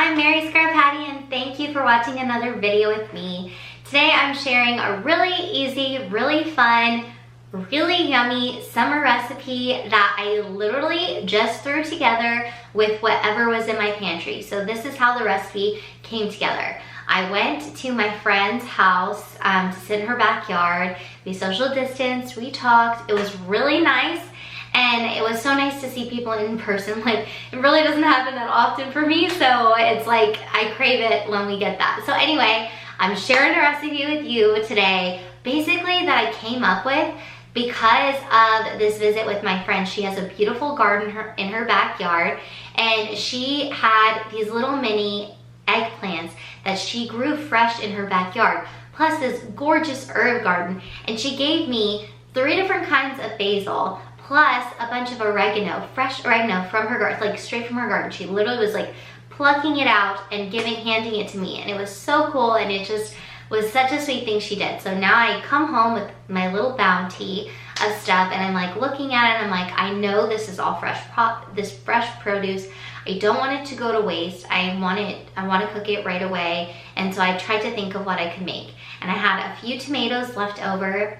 I'm Mary Scrub Patty and thank you for watching another video with me. Today I'm sharing a really easy, really fun, really yummy summer recipe that I literally just threw together with whatever was in my pantry. So this is how the recipe came together. I went to my friend's house to sit in her backyard. We social distanced, we talked. It was really nice. And it was so nice to see people in person. Like, it really doesn't happen that often for me, so it's like I crave it when we get that. So anyway, I'm sharing a recipe with you today, basically that I came up with because of this visit with my friend. She has a beautiful garden in her backyard, and she had these little mini eggplants that she grew fresh in her backyard, plus this gorgeous herb garden. And she gave me 3 different kinds of basil, plus a bunch of oregano, fresh oregano from her garden, like straight from her garden. She literally was like plucking it out and handing it to me. And it was so cool, and it just was such a sweet thing she did. So now I come home with my little bounty of stuff, and I'm like looking at it, and I'm like, I know this is all fresh, this fresh produce. I don't want it to go to waste. I want to cook it right away. And so I tried to think of what I could make. And I had a few tomatoes left over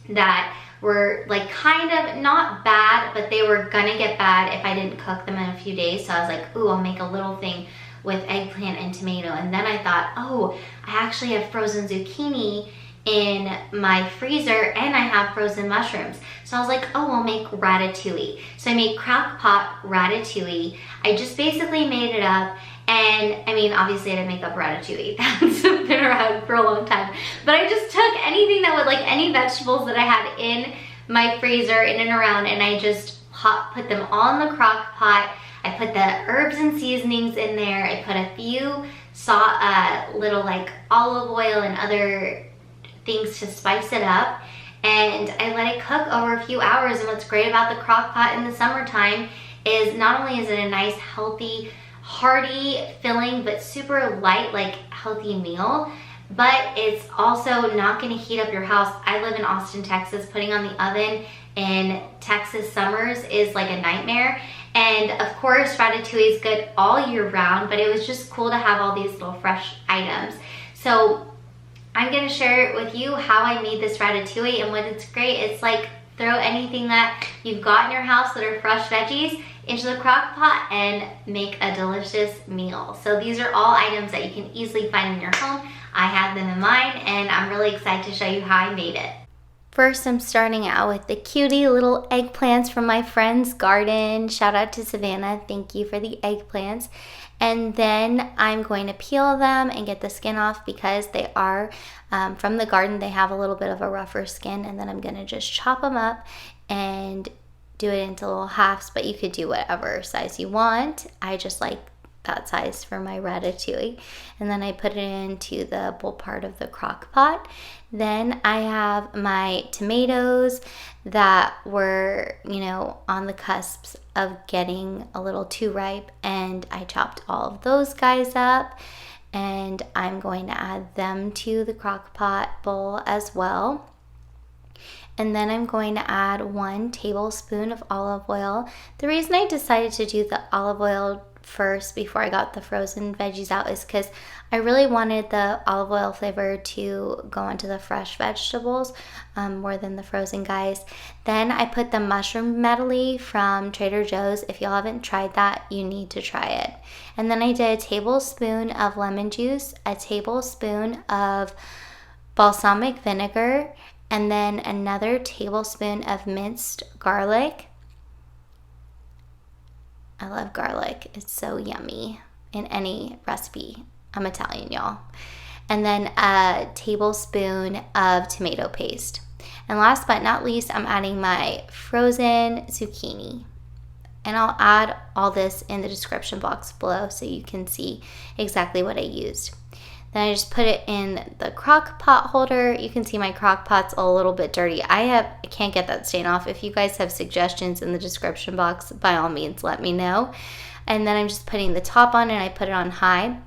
that were like kind of not bad, but they were gonna get bad if I didn't cook them in a few days. So I was like, ooh, I'll make a little thing with eggplant and tomato. And then I thought, oh, I actually have frozen zucchini in my freezer, and I have frozen mushrooms. So I was like, oh, I'll make ratatouille. So I made Crockpot ratatouille. I just basically made it up. And I mean, obviously I didn't make up ratatouille. That's been around for a long time. But I just took anything that would, like any vegetables that I had in my freezer in and around, and I just put them all in the crock pot. I put the herbs and seasonings in there. I put a few little like olive oil and other things to spice it up. And I let it cook over a few hours. And what's great about the crock pot in the summertime is not only is it a nice, healthy, hearty, filling, but super light, like healthy meal, but it's also not going to heat up your house. I live in Austin, Texas. Putting on the oven in Texas summers is like a nightmare. And of course, ratatouille is good all year round, but it was just cool to have all these little fresh items. So I'm going to share with you how I made this ratatouille. And what it's great, it's like throw anything that you've got in your house that are fresh veggies into the crock pot and make a delicious meal. So these are all items that you can easily find in your home. I have them in mine, and I'm really excited to show you how I made it. First, I'm starting out with the cutie little eggplants from my friend's garden. Shout out to Savannah, thank you for the eggplants. And then I'm going to peel them and get the skin off because they are from the garden. They have a little bit of a rougher skin, and then I'm gonna just chop them up and do it into little halves, but you could do whatever size you want. I just like that size for my ratatouille. And then I put it into the bowl part of the crock pot. Then I have my tomatoes that were, you know, on the cusps of getting a little too ripe, and I chopped all of those guys up, and I'm going to add them to the crock pot bowl as well. And then I'm going to add 1 tablespoon of olive oil. The reason I decided to do the olive oil first before I got the frozen veggies out is because I really wanted the olive oil flavor to go into the fresh vegetables more than the frozen guys. Then I put the mushroom medley from Trader Joe's. If y'all haven't tried that, you need to try it. And then I did a tablespoon of lemon juice, a tablespoon of balsamic vinegar, and then another tablespoon of minced garlic. I love garlic. It's so yummy in any recipe. I'm Italian, y'all. And then a tablespoon of tomato paste. And last but not least, I'm adding my frozen zucchini. And I'll add all this in the description box below so you can see exactly what I used. Then I just put it in the crock pot holder. You can see my crock pot's a little bit dirty. I can't get that stain off. If you guys have suggestions in the description box, by all means, let me know. And then I'm just putting the top on, and I put it on high.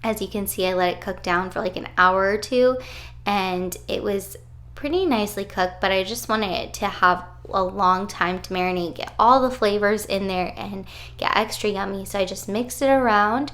As you can see, I let it cook down for like an hour or two, and it was pretty nicely cooked, but I just wanted it to have a long time to marinate, get all the flavors in there, and get extra yummy. So I just mixed it around.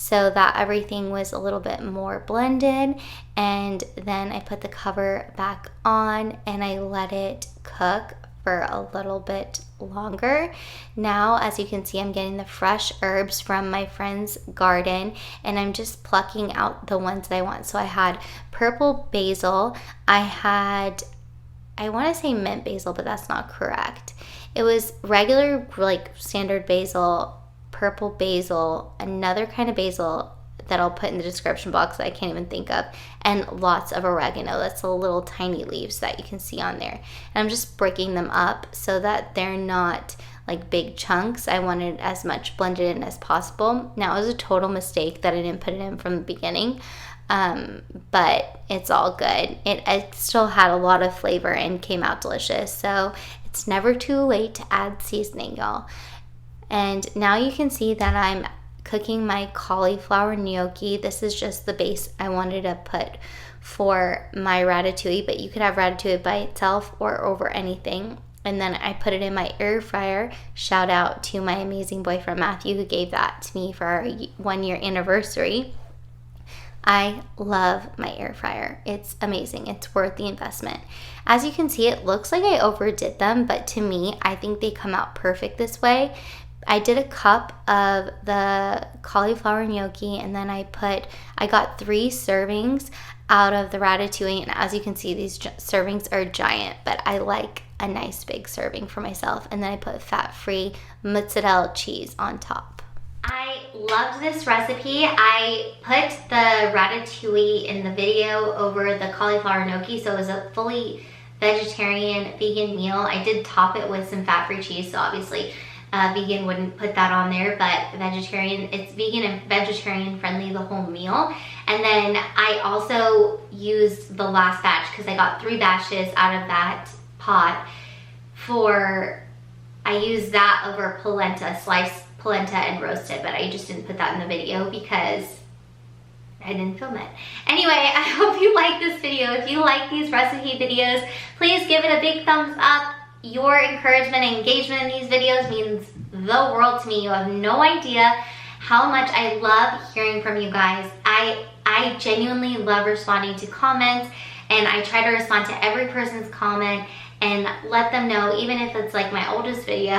so that everything was a little bit more blended. And then I put the cover back on and I let it cook for a little bit longer. Now, as you can see, I'm getting the fresh herbs from my friend's garden and I'm just plucking out the ones that I want. So I had purple basil, I want to say mint basil, but that's not correct. It was regular, like standard basil, purple basil, another kind of basil that I'll put in the description box that I can't even think of, and lots of oregano. That's the little tiny leaves that you can see on there. And I'm just breaking them up so that they're not like big chunks. I wanted as much blended in as possible. Now, it was a total mistake that I didn't put it in from the beginning, but it's all good. It still had a lot of flavor and came out delicious. So it's never too late to add seasoning, y'all. And now you can see that I'm cooking my cauliflower gnocchi. This is just the base I wanted to put for my ratatouille, but you could have ratatouille by itself or over anything. And then I put it in my air fryer. Shout out to my amazing boyfriend Matthew, who gave that to me for our 1-year anniversary. I love my air fryer. It's amazing. It's worth the investment. As you can see, it looks like I overdid them, but to me, I think they come out perfect this way. I did a cup of the cauliflower gnocchi, and then I got 3 servings out of the ratatouille, and as you can see, these servings are giant, but I like a nice big serving for myself. And then I put fat-free mozzarella cheese on top. I loved this recipe. I put the ratatouille in the video over the cauliflower gnocchi, so it was a fully vegetarian vegan meal. I did top it with some fat-free cheese, so obviously vegan wouldn't put that on there, but vegetarian, it's vegan and vegetarian friendly the whole meal. And then I also used the last batch because I got 3 batches out of that pot I used that over polenta, sliced polenta and roasted, but I just didn't put that in the video because I didn't film it. Anyway, I hope you like this video. If you like these recipe videos, please give it a big thumbs up. Your encouragement and engagement in these videos means the world to me. You have no idea how much I love hearing from you guys. I genuinely love responding to comments, and I try to respond to every person's comment and let them know, even if it's like my oldest video,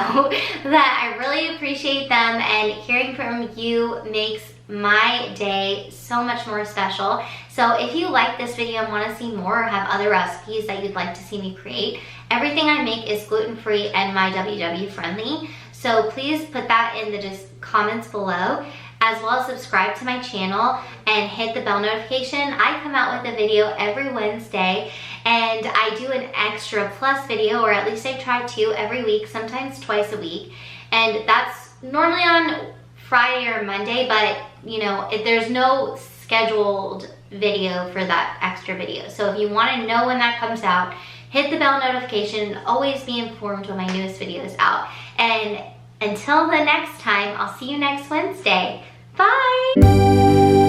that I really appreciate them, and hearing from you makes my day so much more special. So if you like this video and want to see more or have other recipes that you'd like to see me create, everything I make is gluten-free and my WW friendly. So please put that in the comments below, as well as subscribe to my channel and hit the bell notification. I come out with a video every Wednesday, and I do an extra plus video, or at least I try to, every week, sometimes twice a week. And that's normally on Friday or Monday, but you know, there's no scheduled video for that extra video. So if you want to know when that comes out, hit the bell notification, always be informed when my newest video is out. And until the next time, I'll see you next Wednesday. Bye!